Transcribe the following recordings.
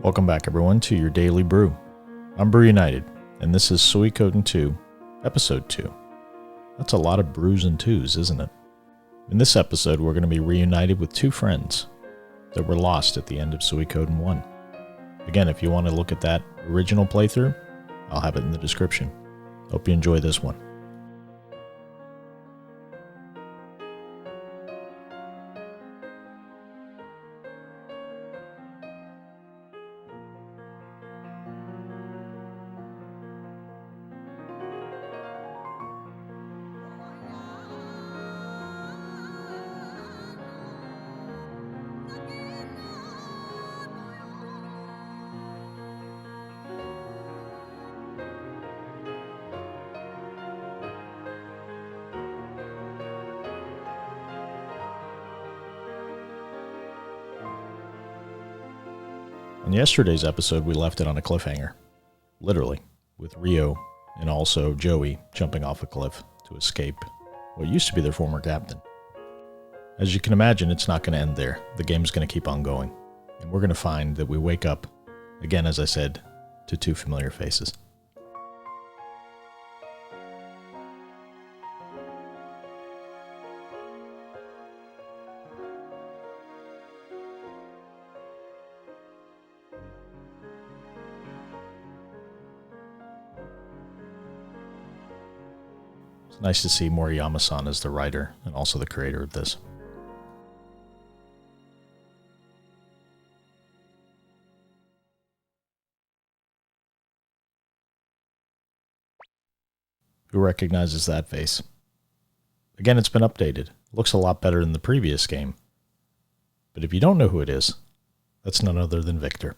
Welcome back, everyone, to your Daily Brew. I'm BrewUnited, and this is Suikoden 2, Episode 2. That's a lot of brews and twos, isn't it? In this episode, we're going to be reunited with two friends that were lost at the end of Suikoden 1. Again, if you want to look at that original playthrough, I'll have it in the description. Hope you enjoy this one. On yesterday's episode, we left it on a cliffhanger, literally, with Rio and also Joey jumping off a cliff to escape what used to be their former captain. As you can imagine, it's not going to end there. The game's going to keep on going, and we're going to find that we wake up, again as I said, to two familiar faces. It's nice to see Moriyama-san as the writer and also the creator of this. Who recognizes that face? Again, it's been updated. Looks a lot better than the previous game. But if you don't know who it is, that's none other than Victor.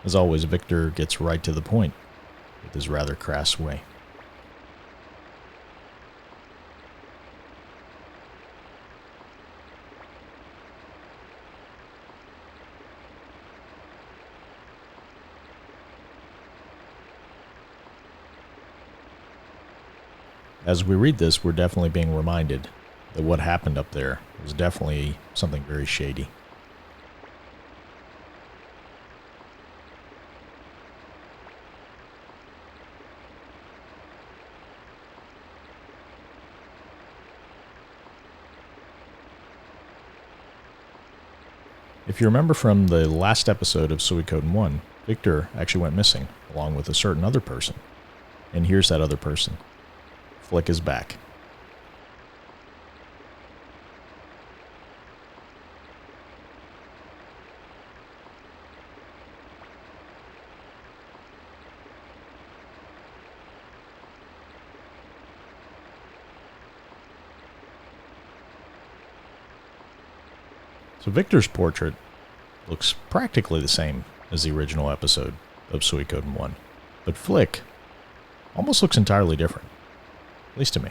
As always, Victor gets right to the point with his rather crass way. As we read this, we're definitely being reminded that what happened up there was definitely something very shady. If you remember from the last episode of Suikoden 1, Victor actually went missing, along with a certain other person. And here's that other person. Flick is back. So Victor's portrait looks practically the same as the original episode of Suikoden 1, but Flick almost looks entirely different, at least to me.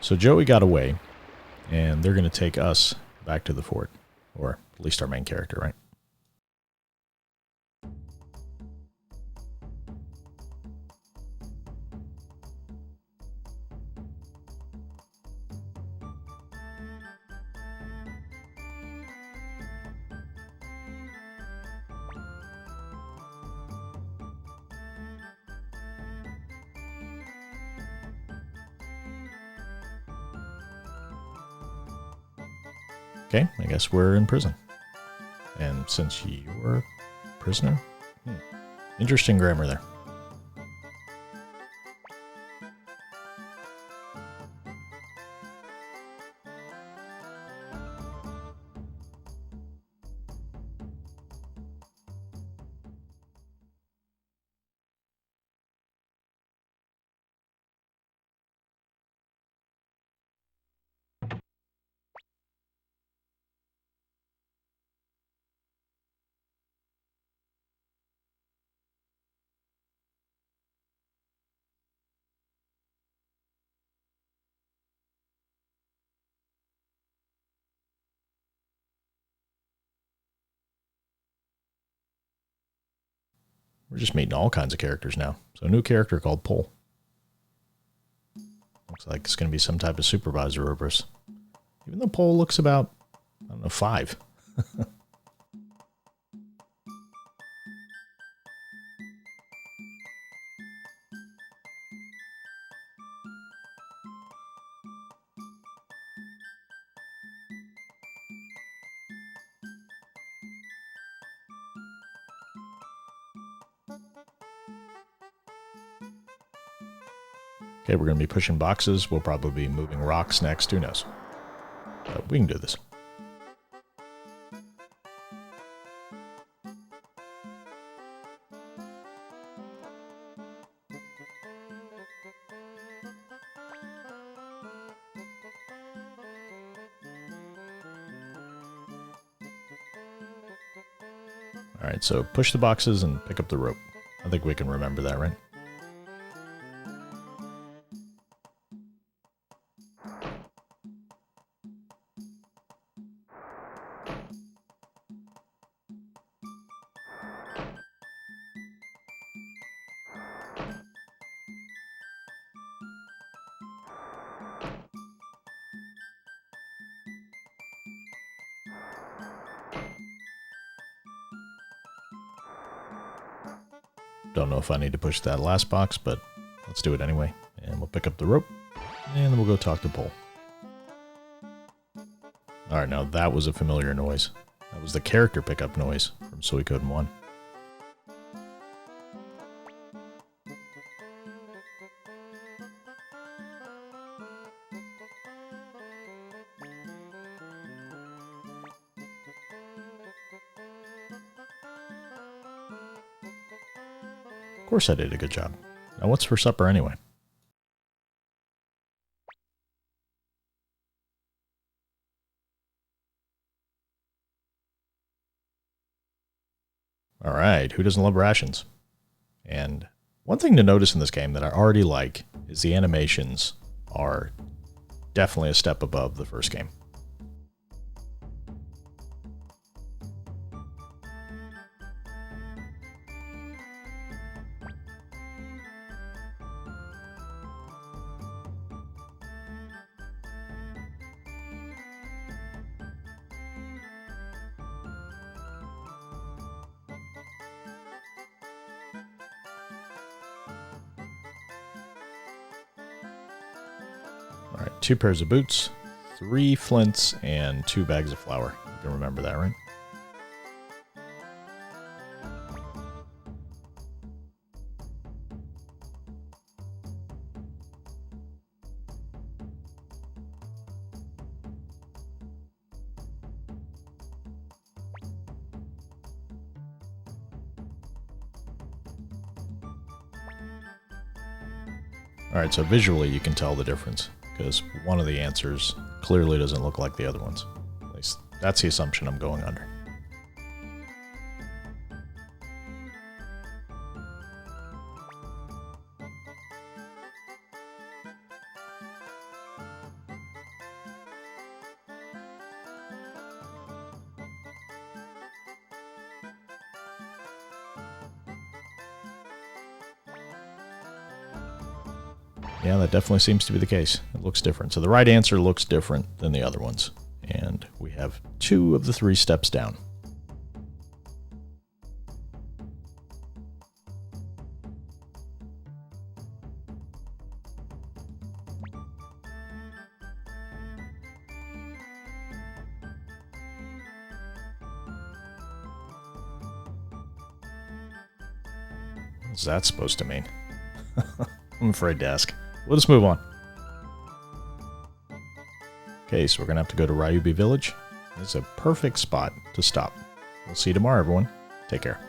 So Joey got away, and they're going to take us back to the fort, or at least our main character, right? Okay, I guess we're in prison. And since you're a prisoner? Interesting grammar there. We're just meeting all kinds of characters now. So a new character called Pole. Looks like it's going to be some type of supervisor over us. Even though Pole looks about, I don't know, 5. Okay, we're going to be pushing boxes. We'll probably be moving rocks next. Who knows? But we can do this. All right, so push the boxes and pick up the rope. I think we can remember that, right? Don't know if I need to push that last box, but let's do it anyway. And we'll pick up the rope, and then we'll go talk to Pole. Alright, now that was a familiar noise. That was the character pickup noise from Suikoden 1. Of course I did a good job. Now what's for supper anyway? Alright, who doesn't love rations? And one thing to notice in this game that I already like is the animations are definitely a step above the first game. Alright, 2 pairs of boots, 3 flints, and 2 bags of flour. You can remember that, right? Alright, so visually you can tell the difference, because one of the answers clearly doesn't look like the other ones. At least that's the assumption I'm going under. Yeah, that definitely seems to be the case. It looks different. So the right answer looks different than the other ones. And we have 2 of the 3 steps down. What's that supposed to mean? I'm afraid to ask. Let us move on. Okay, so we're going to have to go to Ryubi Village. This is a perfect spot to stop. We'll see you tomorrow, everyone. Take care.